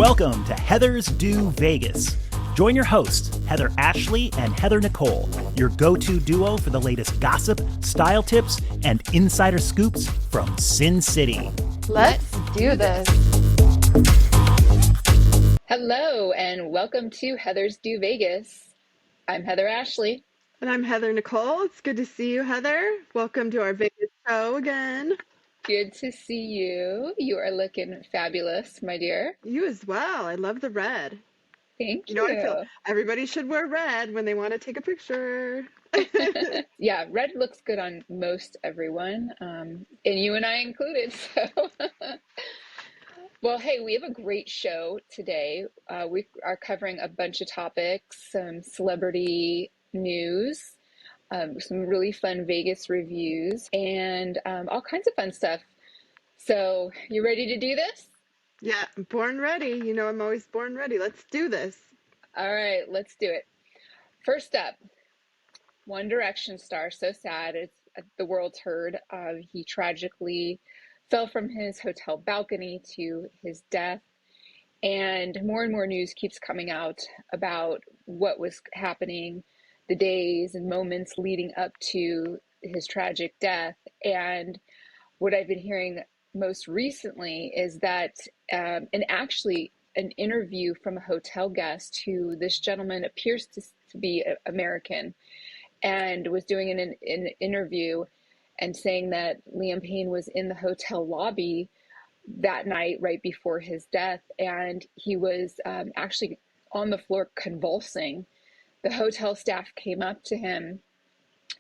Welcome to Heather's Do Vegas. Join your hosts, Heather Ashley and Heather Nicole, your go-to duo for the latest gossip, style tips, and insider scoops from Sin City. Let's do this. Hello, and welcome to Heather's Do Vegas. I'm Heather Ashley. And I'm Heather Nicole. It's good to see you, Heather. Welcome to our Vegas show again. Good to see you. You are looking fabulous, my dear. You as well. I love the red. Thank you. You know, I feel everybody should wear red when they want to take a picture. Yeah, red looks good on most everyone, and you and I included. So, well, hey, we have a great show today. We are covering a bunch of topics, some celebrity news, some really fun Vegas reviews, and all kinds of fun stuff. So, you ready to do this? Yeah, born ready. You know, I'm always born ready. Let's do this. All right, let's do it. First up, One Direction star, so sad. It's the world's heard. He tragically fell from his hotel balcony to his death. And more news keeps coming out about what was happening, the days and moments leading up to his tragic death. And what I've been hearing most recently is that, and actually an interview from a hotel guest who this gentleman appears to be American, and was doing an interview and saying that Liam Payne was in the hotel lobby that night right before his death, and he was actually on the floor convulsing. The hotel staff came up to him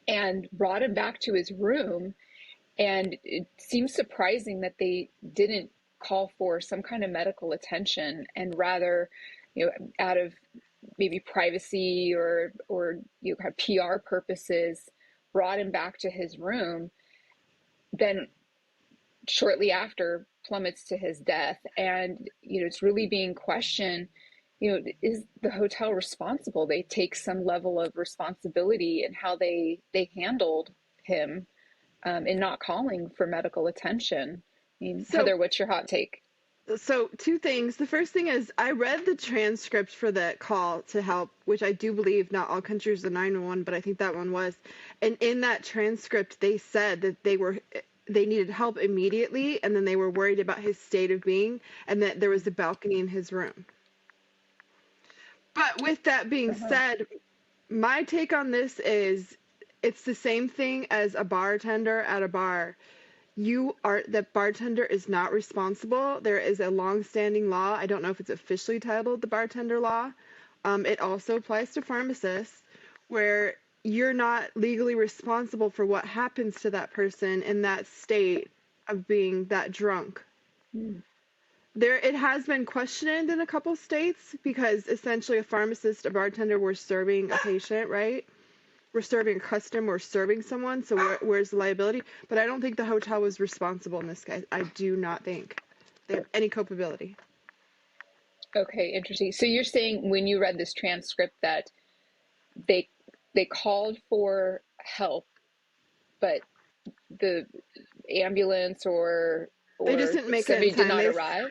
and brought him back to his room, and it seems surprising that they didn't call for some kind of medical attention, and rather, you know, out of maybe privacy or you know, PR purposes, brought him back to his room. Then shortly after plummets to his death. And, you know, it's really being questioned, you know, is the hotel responsible? They take some level of responsibility in how they handled him in not calling for medical attention. I mean, Heather, what's your hot take? So two things. The first thing is I read the transcript for that call to help, which I do believe not all countries are 911, but I think that one was. And in that transcript, they said that they needed help immediately, and then they were worried about his state of being, and that there was a balcony in his room. But with that being said, my take on this is it's the same thing as a bartender at a bar. The bartender is not responsible. There is a long-standing law. I don't know if it's officially titled the bartender law. It also applies to pharmacists, where you're not legally responsible for what happens to that person in that state of being that drunk. It has been questioned in a couple states because essentially a pharmacist, a bartender, were serving a patient, right? We're serving a customer, we're serving someone, so where's the liability? But I don't think the hotel was responsible in this case. I do not think they have any culpability. Okay, interesting. So you're saying when you read this transcript that they called for help, but the ambulance or they just didn't make somebody it in time. Did not arrive?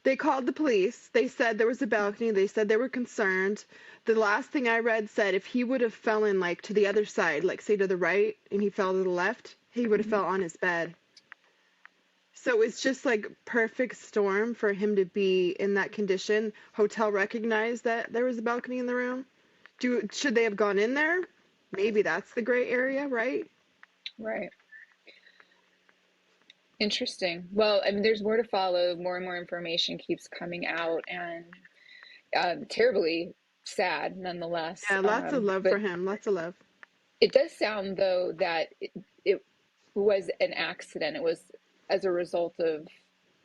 They called the police. They said there was a balcony. They said they were concerned. The last thing I read said if he would have fallen like to the other side, like say to the right, and he fell to the left, he would have fell on his bed. So it's just like perfect storm for him to be in that condition. Hotel recognized that there was a balcony in the room. Should they have gone in there? Maybe that's the gray area, right? Right. Interesting. Well, I mean, there's more to follow. More and more information keeps coming out, and terribly sad nonetheless. Yeah, lots of love for him. Lots of love. It does sound, though, that it was an accident. It was as a result of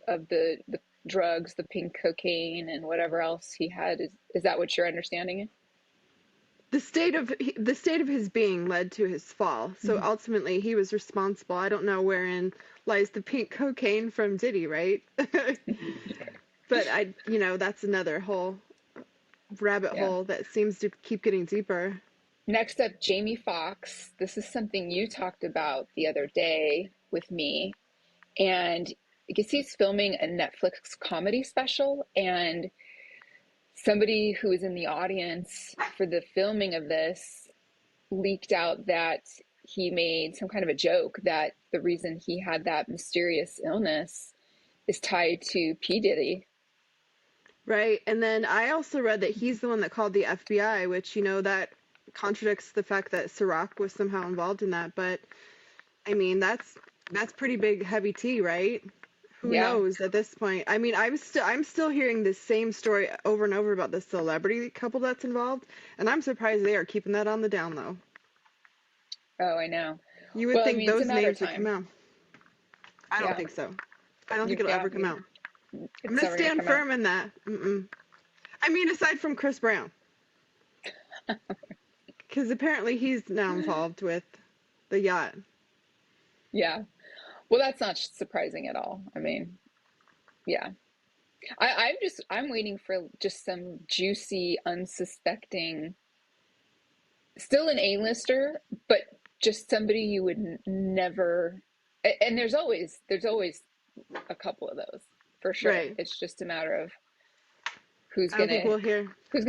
the drugs, the pink cocaine, and whatever else he had. Is that what your understanding is? The state of his being led to his fall. So ultimately, he was responsible. I don't know wherein lies the pink cocaine from Diddy, right? But that's another whole rabbit hole that seems to keep getting deeper. Next up, Jaime Foxx. This is something you talked about the other day with me, and because he's filming a Netflix comedy special, and somebody who was in the audience for the filming of this leaked out that he made some kind of a joke that the reason he had that mysterious illness is tied to P. Diddy. Right. And then I also read that he's the one that called the FBI, which, that contradicts the fact that Ciroc was somehow involved in that. But I mean, that's pretty big, heavy tea, right? Who knows at this point? I mean, I'm still hearing the same story over and over about the celebrity couple that's involved, and I'm surprised they are keeping that on the down low. Oh, I know. You would think those names would come out. I don't think so. I don't think it'll ever come out. I'm gonna stand firm in that. I mean, aside from Chris Brown, because apparently he's now involved with the yacht. Yeah. Well, that's not surprising at all. I mean, yeah. I'm waiting for just some juicy, unsuspecting, still an A-lister, but just somebody you would never, and there's always a couple of those for sure. Right. It's just a matter of who's gonna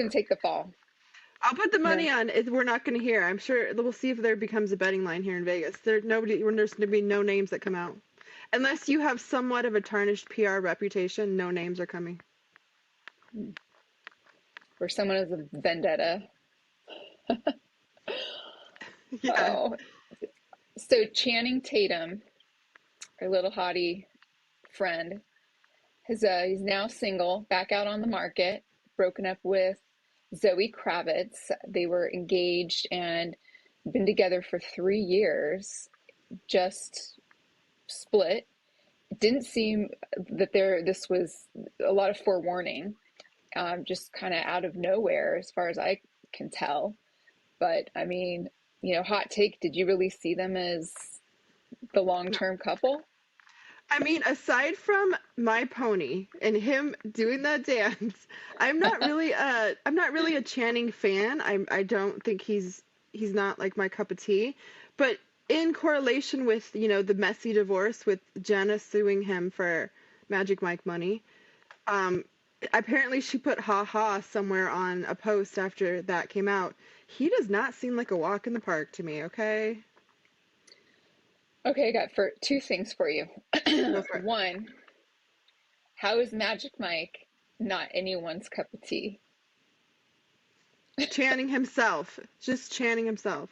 take the fall. I'll put the money on it. We're not going to hear. I'm sure we'll see if there becomes a betting line here in Vegas. There's going to be no names that come out. Unless you have somewhat of a tarnished PR reputation, no names are coming. Or someone has a vendetta. Yeah. Oh. So Channing Tatum, our little hottie friend, he's now single, back out on the market, broken up with Zoe Kravitz. They were engaged and been together for 3 years, just split. It didn't seem that this was a lot of forewarning, just kind of out of nowhere as far as I can tell. But I mean, hot take, did you really see them as the long-term couple? I mean, aside from My Pony and him doing that dance, I'm not really a Channing fan. I don't think he's not like my cup of tea. But in correlation with, the messy divorce with Jenna suing him for Magic Mike money, apparently she put ha somewhere on a post after that came out. He does not seem like a walk in the park to me, okay? Okay, I got two things for you. One, how is Magic Mike not anyone's cup of tea? Channing himself. Just Channing himself.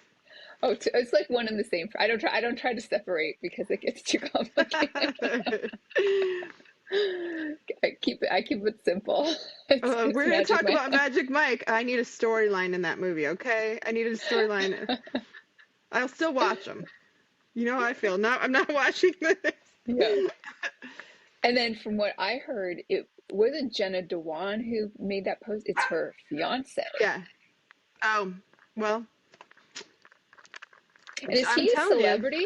Oh, it's like one and the same. I don't try to separate because it gets too complicated. I keep it simple. We're going to talk about Magic Mike. I need a storyline in that movie, okay? I need a storyline. I'll still watch them. You know how I feel. No, I'm not watching this. Yeah. And then from what I heard, it wasn't Jenna Dewan who made that post. It's her fiance. Yeah. Oh, well. And is he a celebrity?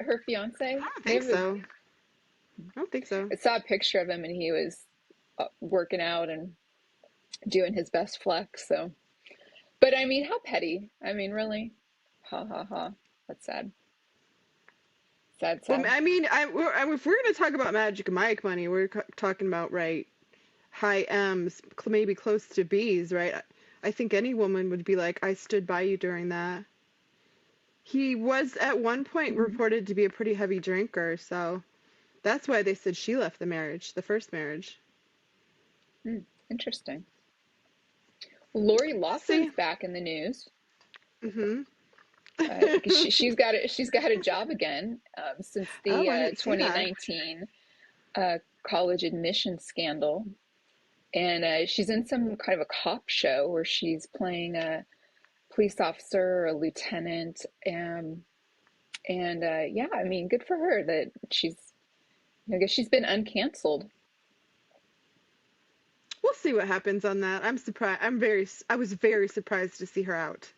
Her fiance? I don't think so. I don't think so. I saw a picture of him and he was working out and doing his best flex. So, but I mean, how petty. I mean, really? Ha ha ha. That's sad. Sad. Well, I mean, if we're going to talk about Magic Mike money, we're talking about, right, high M's, maybe close to B's, right? I think any woman would be like, I stood by you during that. He was at one point reported to be a pretty heavy drinker, so that's why they said she left the first marriage. Interesting. Lori Lawson's back in the news. Mm-hmm. She's got a job again since the 2019 college admission scandal, and she's in some kind of a cop show where she's playing a police officer or a lieutenant, and yeah, I mean, good for her that I guess she's been uncanceled. We'll see what happens on that. I'm surprised. I was very surprised to see her out.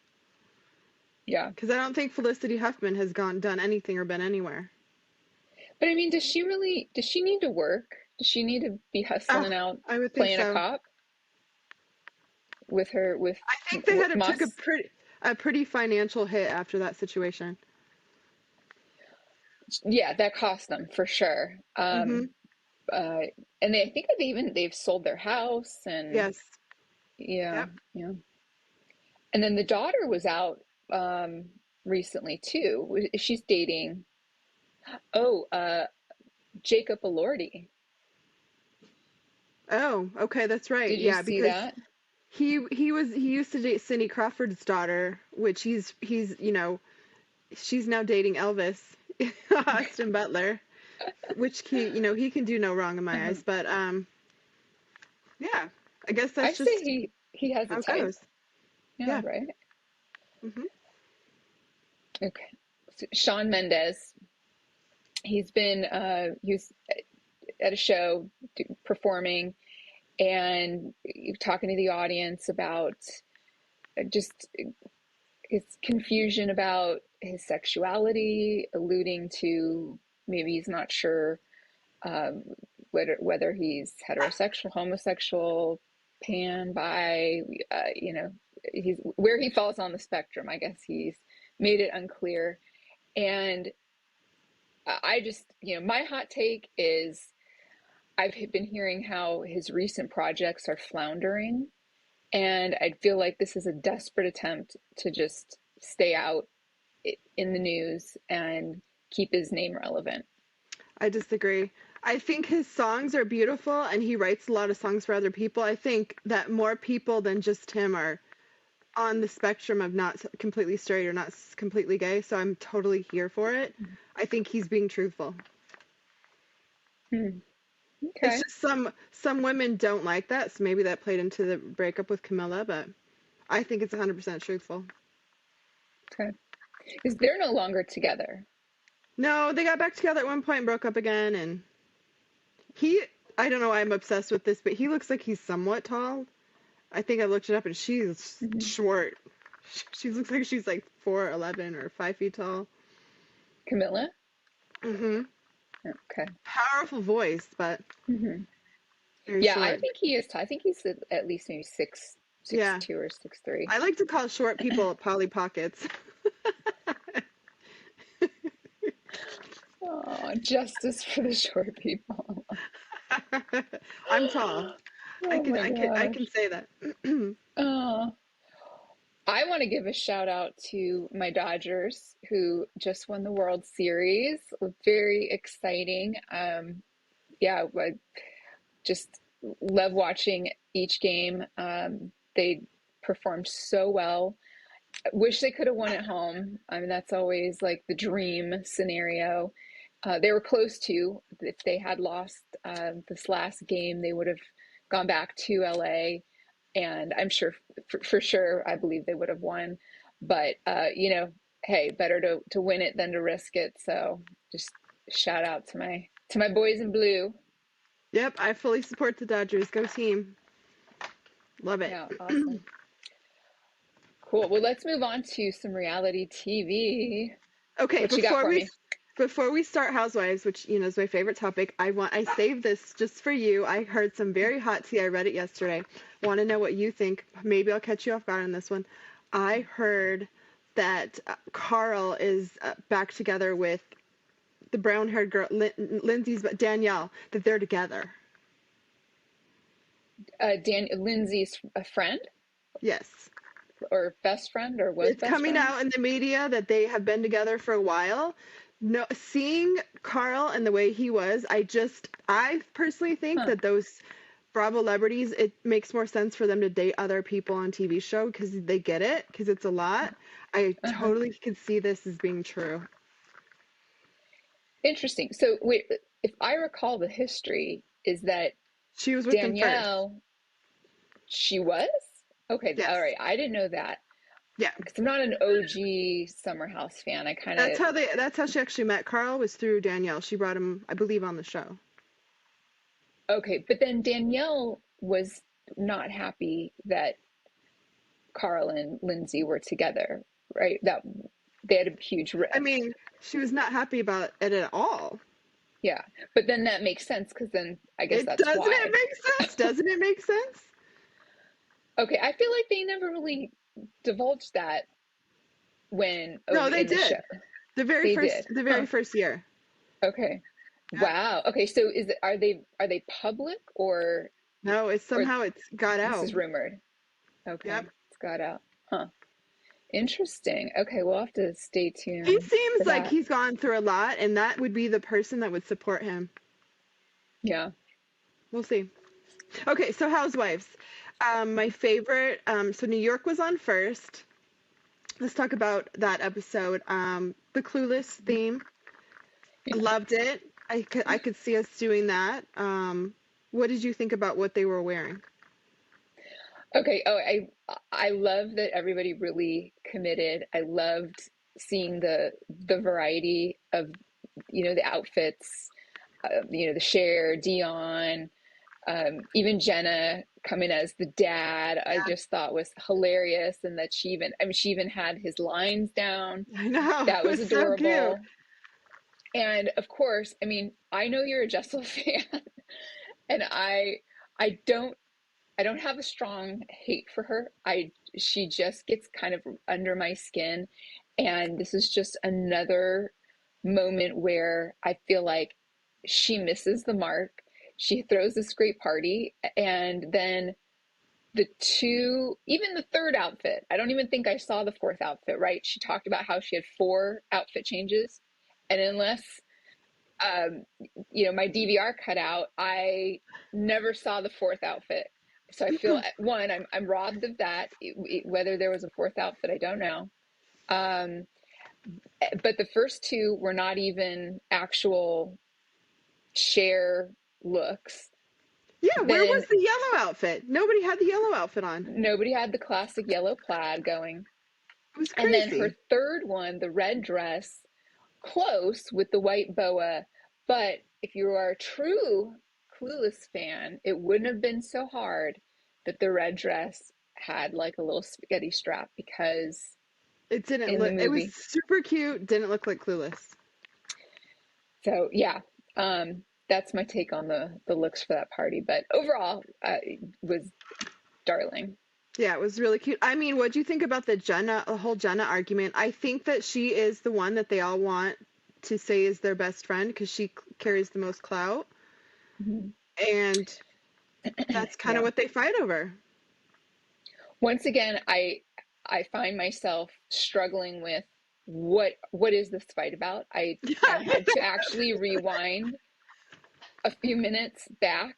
Yeah. Because I don't think Felicity Huffman has done anything or been anywhere. But I mean, does she need to work? Does she need to be hustling out playing a cop? I think they took a pretty financial hit after that situation. Yeah, that cost them for sure. And I think they've sold their house and Yes. yeah, Yep. yeah. And then the daughter was out recently too. She's dating, oh, Jacob Elordi. Oh, okay, that's right. Did you Yeah, see because that? he used to date Cindy Crawford's daughter, which she's now dating Elvis, Austin Butler, which he can do no wrong in my Uh-huh. eyes. But yeah, I guess I that's say just he has a how it type. goes. Yeah, Yeah. right. Hmm. Okay. So Shawn Mendes, he was at a show performing and talking to the audience about just his confusion about his sexuality, alluding to maybe he's not sure um, whether he's heterosexual, homosexual, pan, bi, he's where he falls on the spectrum. I guess he's made it unclear. And I just, my hot take is I've been hearing how his recent projects are floundering, and I feel like this is a desperate attempt to just stay out in the news and keep his name relevant. I disagree. I think his songs are beautiful, and he writes a lot of songs for other people. I think that more people than just him are on the spectrum of not completely straight or not completely gay, so I'm totally here for it. I think he's being truthful. Hmm. It's Okay. just some women don't like that, so maybe that played into the breakup with Camilla, but I think it's 100% truthful. Okay. Because they're no longer together. No, they got back together at one point and broke up again, and he I don't know why I'm obsessed with this, but he looks like he's somewhat tall. I think I looked it up and she's Hmm. short. She looks like she's like 4'11" or 5 feet tall. Camilla? Hmm. Okay. Powerful voice, but Hmm. very Yeah, I short. think he is. I think he's at least maybe six Yeah. two or 6'3". I like to call short people Polly Pockets. Oh, justice for the short people. I'm tall. I Oh can my I can I can gosh. say that. Oh, I want to give a shout out to my Dodgers who just won the World Series. Very exciting. Yeah, I just love watching each game. They performed so well. Wish they could have won at home. I mean, that's always like the dream scenario. They were close to. If they had lost this last game, they would have gone back to LA, and I'm sure, for sure, I believe they would have won. But hey, better to win it than to risk it. So just shout out to my boys in blue. Yep, I fully support the Dodgers. Go team. Love it. Yeah, awesome. Cool. Well, let's move on to some reality TV. Okay, What you got for me? before we start Housewives, which is my favorite topic, I saved this just for you. I heard some very hot tea. I read it yesterday. Want to know what you think? Maybe I'll catch you off guard on this one. I heard that Carl is back together with the brown-haired girl, Lindsay's Danielle. That they're together. Lindsay's a friend Yes. or best friend or was It's best coming out friends? in the media that they have been together for a while. No, seeing Carl and the way he was, I personally think Huh. that those Bravo celebrities, it makes more sense for them to date other people on TV show because they get it, because it's a lot. I Uh-huh. totally could see this as being true. Interesting. So wait, if I recall the history is that She was with them first. Danielle, she was? Okay, all Yes. right. I didn't know that Yeah. because I'm not an OG Summer House fan. I kind of That's how she actually met Carl, was through Danielle. She brought him, I believe, on the show. okay, but then Danielle was not happy that Carl and Lindsay were together, right? That they had a huge I rift. mean, she was not happy about it at all. Yeah, but then that makes sense because then I guess It that's doesn't it why. make sense? Doesn't it make sense? Okay, I feel like they never really divulged that when No, they in the show. did. They did. The Huh. very first year. Okay. Yep. Wow. Okay, so are they public or No, it's or somehow it's got this out. is rumored? Yep. Okay, it's got out. Huh. Interesting. Okay, we'll have to stay He tuned for seems like that. he's gone through a lot, and that would be the person that would support him. Yeah. We'll see. Okay, so Housewives. My favorite. So New York was on first. Let's talk about that episode. The Clueless theme. Loved it. I could see us doing that. What did you think about what they were wearing? Okay. Oh, I love that everybody really committed. I loved seeing the variety of the outfits. The Cher, Dion, even Jenna coming as the dad. I Yeah, just thought was hilarious, and that she even had his lines down. I know. That It was was so cute. adorable. And of course, I know you're a Jessel fan, and I don't have a strong hate for her. She just gets kind of under my skin, and this is just another moment where I feel like she misses the mark. She throws this great party, and then even the third outfit, I don't even think I saw the fourth outfit, right? She talked about how she had four outfit changes, and unless um, my DVR cut out, I never saw the fourth outfit. So I feel one, I'm robbed of that. Whether there was a fourth outfit, I don't know. Um, but the first two were not even actual Cher looks. Yeah, where was Then the yellow outfit? Nobody had the yellow outfit on. nobody had the classic yellow plaid going. It was And then her crazy. third one, the red dress, close with the white boa. But if you are a true Clueless fan, it wouldn't have been so hard that the red dress had like a little spaghetti strap, because It didn't in the look. It was movie. super cute. Didn't look like Clueless. So yeah, that's my take on the looks for that party. But overall, it was darling. Yeah, it was really cute. I mean, what do you think about the whole Jenna argument? I think that she is the one that they all want to say is their best friend because she carries the most clout, Mhm. and that's kind of Yeah. what they fight over. Once again, I find myself struggling with what is this fight about? I had to actually rewind a few minutes back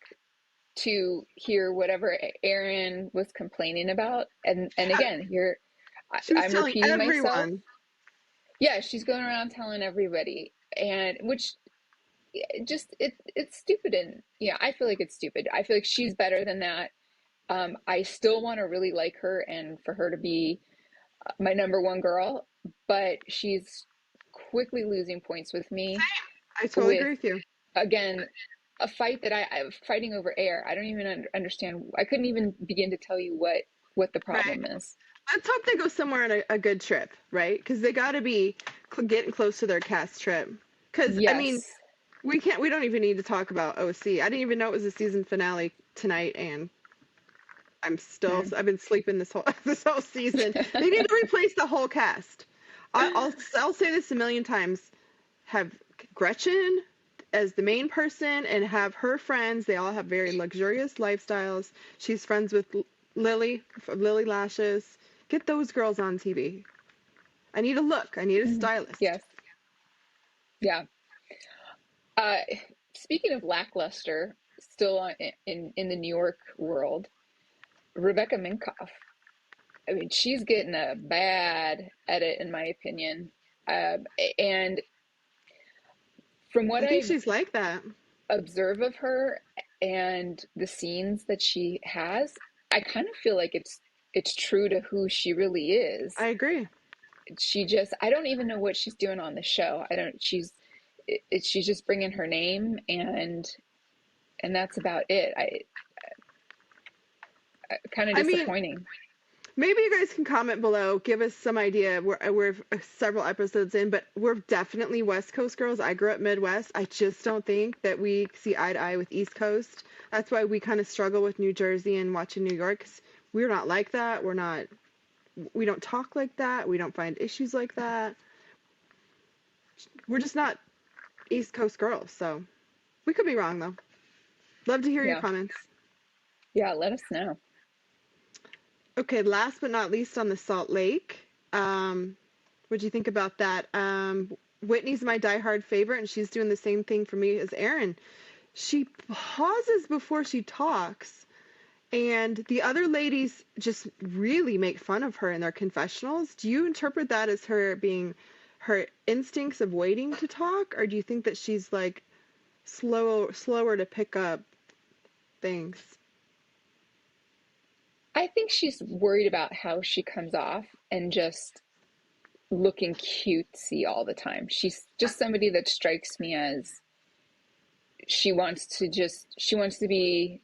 to hear whatever Aaron was complaining about, and again, here She was I'm telling repeating myself. everyone. Yeah, she's going around telling everybody, and which it's stupid, and yeah, I feel like it's stupid. I feel like she's better than that. I still want to really like her and for her to be my number one girl, but she's quickly losing points with me I totally with, agree with you. again, a fight that I'm fighting over air. I don't even understand. I couldn't even begin to tell you what the Right. problem is. Let's hope they go somewhere on a good trip, right? Because they got to be getting close to their cast trip. Because I mean, Yes. we don't even need to talk about OC. I didn't even know it was the season finale tonight, and I've been sleeping this whole this whole season. They need to replace the whole cast. I'll say this a million times. Have Gretchen as the main person and have her friends. They all have very luxurious lifestyles. She's friends with Lily Lashes. Get those girls on TV. I need a look. I need a Mhm. stylist. Yes. Yeah. Uh, Speaking of lackluster, still in the New York world, Rebecca Minkoff. I mean, she's getting a bad edit, in my opinion. Um, and from what I think I she's like that. observe of her and the scenes that she has, I kind of feel like it's true to who she really is. I agree. I don't even know what she's doing on the show. I don't she's just bringing her name, and that's about it. I kind of I mean, disappointing. maybe you guys can comment below, give us some idea. We're several episodes in, but we're definitely West Coast girls. I grew up Midwest. I just don't think that we see eye to eye with East Coast. That's why we kind of struggle with New Jersey and watching New York. 'Cause we're not like that. We don't talk like that. We don't find issues like that. We're just not East Coast girls. So We could be wrong though. Love to hear your Yeah. comments. Yeah. Let us know. Okay, last but not least on the Salt Lake. What'd you think about that? Whitney's my diehard favorite, and she's doing the same thing for me as Erin. She pauses before she talks, and the other ladies just really make fun of her in their confessionals. Do you interpret that as her being her instincts of waiting to talk, or do you think that she's like slower to pick up things? I think she's worried about how she comes off and just looking cutesy all the time. She's just somebody that strikes me as she wants to be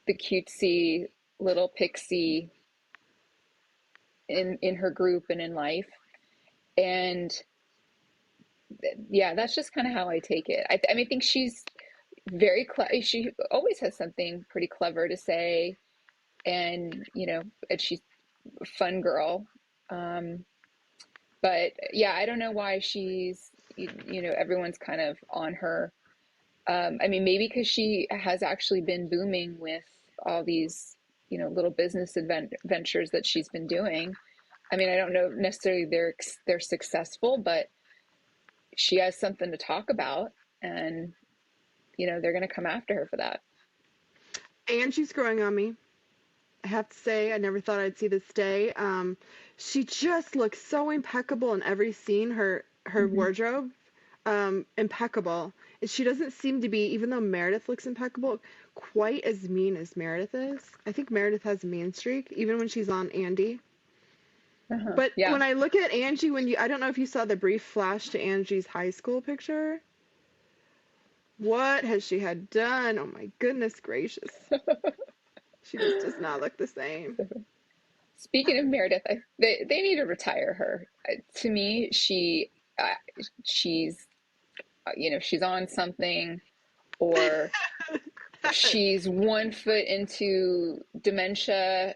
the cutesy little pixie in her group and in life. And yeah, that's just kind of how I take it. I mean, I think she's very clever. She always has something pretty clever to say, and and she's a fun girl. But yeah, I don't know why she's everyone's kind of on her. I mean, maybe because she has actually been booming with all these little business ventures that she's been doing. I mean, I don't know necessarily they're successful, but she has something to talk about, and they're going to come after her for that. And she's growing on me. I have to say, I never thought I'd see this day. She just looks so impeccable in every scene. Her wardrobe, impeccable. And she doesn't seem to be, even though Meredith looks impeccable, quite as mean as Meredith is. I think Meredith has a mean streak, even when she's on Andy. But Yeah. when I look at Angie, I don't know if you saw the brief flash to Angie's high school picture. What has she had done? Oh my goodness gracious. She just does not look the same. Speaking of Meredith, they need to retire her. To me, she's she's on something, or she's 1 foot into dementia.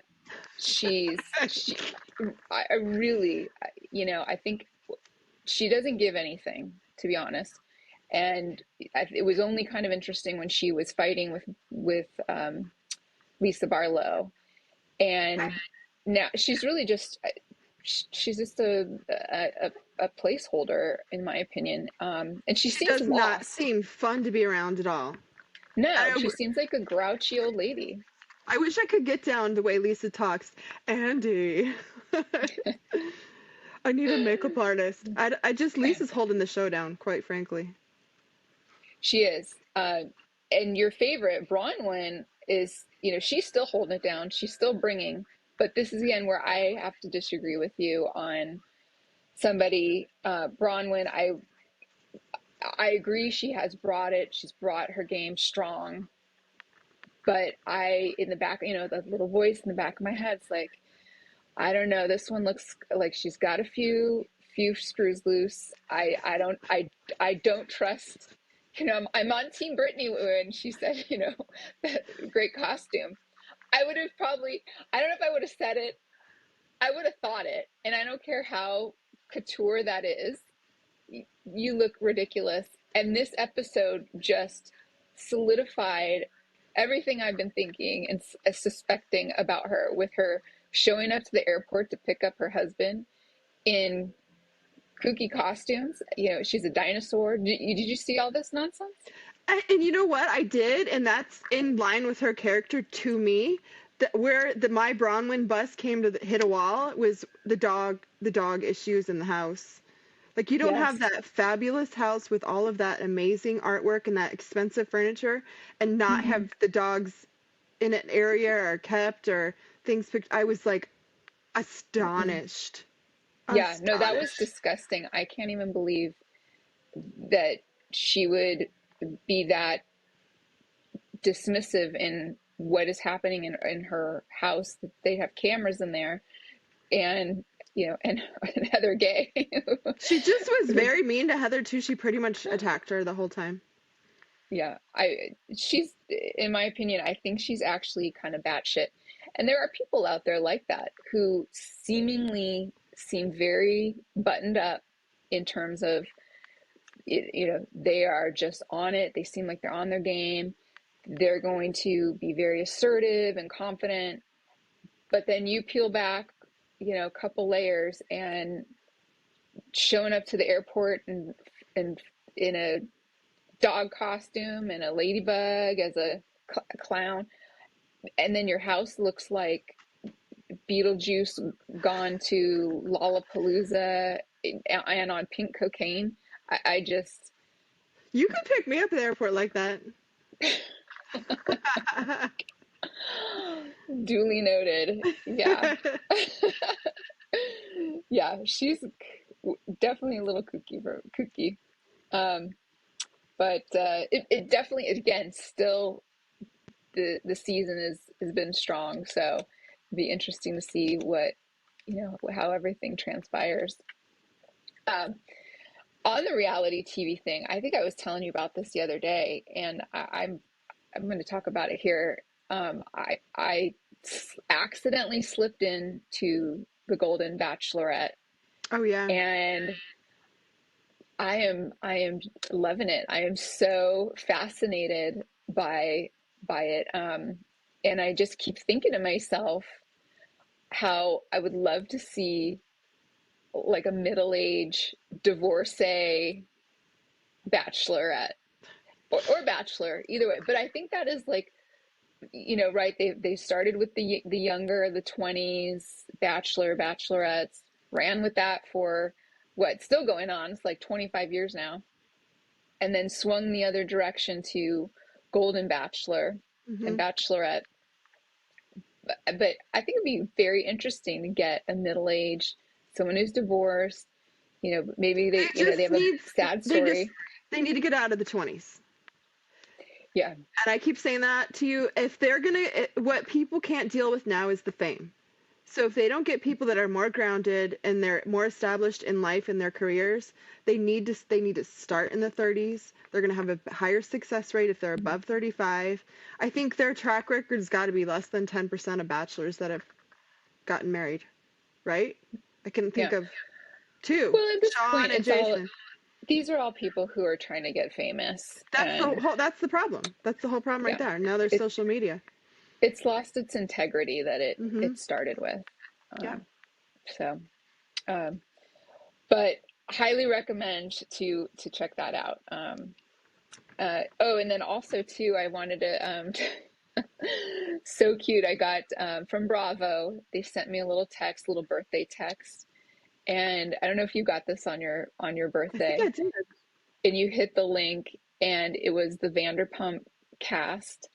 I really, I think she doesn't give anything, to be honest. And it was only kind of interesting when she was fighting with Lisa Barlow, and now she's really just a placeholder, in my opinion. And she seems does not lost. seem fun to be around at all. No, she seems like a grouchy old lady. I wish I could get down the way Lisa talks. Andy, I need a makeup artist. Lisa's holding the show down, quite frankly. She is. And your favorite, Bronwyn, is, she's still holding it down. She's still bringing. But this is again where I have to disagree with you on somebody. Bronwyn, I agree she has brought it. She's brought her game strong. But in the back, the little voice in the back of my head's like, I don't know. This one looks like she's got a few screws loose. I don't trust. I'm on Team Brittany when she said, that great costume. I would have probably, I don't know if I would have said it. I would have thought it. And I don't care how couture that is. You look ridiculous. And this episode just solidified everything I've been thinking and suspecting about her, with her showing up to the airport to pick up her husband in kooky costumes. She's a dinosaur. Did you see all this nonsense? And you know what? I did, and that's in line with her character to me. Where my Bronwyn bus came to hit a wall was the dog issues in the house. Like, you don't have that fabulous house with all of that amazing artwork and that expensive furniture and not have the dogs in an area or kept or things picked. I was like astonished. Yeah, no, that was disgusting. I can't even believe that she would be that dismissive in what is happening in her house. They have cameras in there, and and Heather Gay. She just was very mean to Heather too. She pretty much attacked her the whole time. Yeah, she's, in my opinion, I think she's actually kind of batshit. And there are people out there like that who seemingly seem very buttoned up in terms of, they are just on it. They seem like they're on their game. They're going to be very assertive and confident. But then you peel back, a couple layers, and showing up to the airport and in a dog costume and a ladybug as a clown, and then your house looks like Beetlejuice gone to Lollapalooza and on pink cocaine. I just... You could pick me up at the airport like that. Duly noted. Yeah. Yeah, she's definitely a little kooky. But it definitely, again, still the season has been strong. So it'd be interesting to see what, how everything transpires. On the reality TV thing, I think I was telling you about this the other day, and I'm going to talk about it here. I accidentally slipped into the Golden Bachelorette. Oh yeah. And I am loving it. I am so fascinated by it. And I just keep thinking to myself how I would love to see like a middle-aged divorcee bachelorette or bachelor, either way. But I think that is like, right. They started with the younger, the 20s bachelorettes, ran with that for what's still going on. It's like 25 years now. And then swung the other direction to Golden Bachelor and Bachelorette. But I think it'd be very interesting to get a middle-aged, someone who's divorced, maybe they have a sad story. They need to get out of the 20s. Yeah. And I keep saying that to you. If they're what people can't deal with now is the fame. So if they don't get people that are more grounded and they're more established in life and their careers, they need to start in the 30s. They're going to have a higher success rate if they're above 35. I think their track record's got to be less than 10% of bachelors that have gotten married, right? I can think of two. Well, at this Sean point, and Jason. These are all people who are trying to get famous. That's the problem. That's the whole problem right there. Now there's social media. It's lost its integrity that it started with. But highly recommend to check that out. And then also too, I wanted to, so cute. I got, from Bravo, they sent me a little birthday text. And I don't know if you got this on your birthday. I think I did. And you hit the link, and it was the Vanderpump cast.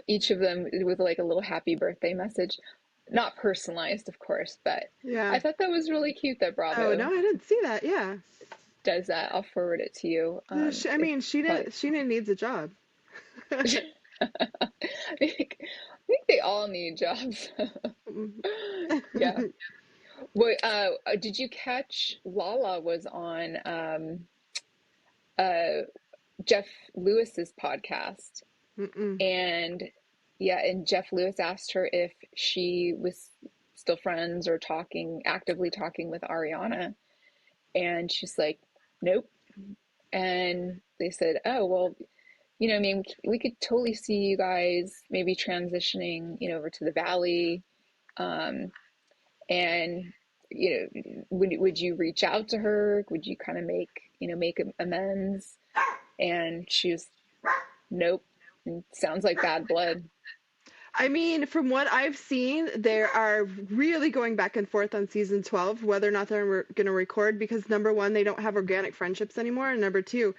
Each of them with like a little happy birthday message, not personalized, of course, but yeah, I thought that was really cute that Bravo. Oh no, I didn't see that. Yeah, does that? I'll forward it to you. She needs a job. I think they all need jobs. Yeah. Well, did you catch Lala was on Jeff Lewis's podcast? And Jeff Lewis asked her if she was still friends or actively talking with Ariana, and she's like, nope. And they said, oh, well, we could totally see you guys maybe transitioning, over to the Valley. And, would you reach out to her? Would you kind of make amends? And she was, nope. And sounds like bad blood. I mean, from what I've seen, they are really going back and forth on season 12, whether or not they're going to record, because number one, they don't have organic friendships anymore. And number two,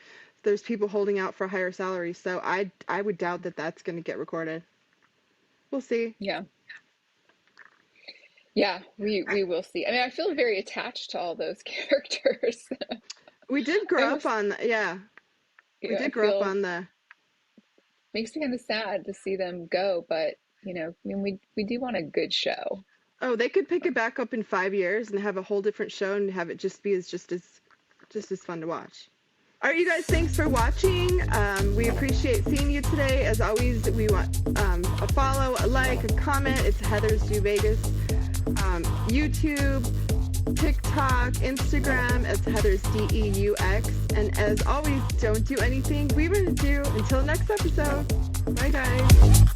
there's people holding out for higher salaries. So I would doubt that that's going to get recorded. We'll see. Yeah. Yeah, we will see. I mean, I feel very attached to all those characters. We did grow up on, we did grow up on the. Makes me kind of sad to see them go, but we do want a good show. Oh, they could pick it back up in 5 years and have a whole different show and have it just be just as fun to watch. All right, you guys, thanks for watching. We appreciate seeing you today. As always, we want a follow, a like, a comment. It's Heather's Do Vegas. YouTube, TikTok, Instagram. It's Heather's DEUX. And as always, don't do anything we wouldn't do. Until next episode. Bye, guys.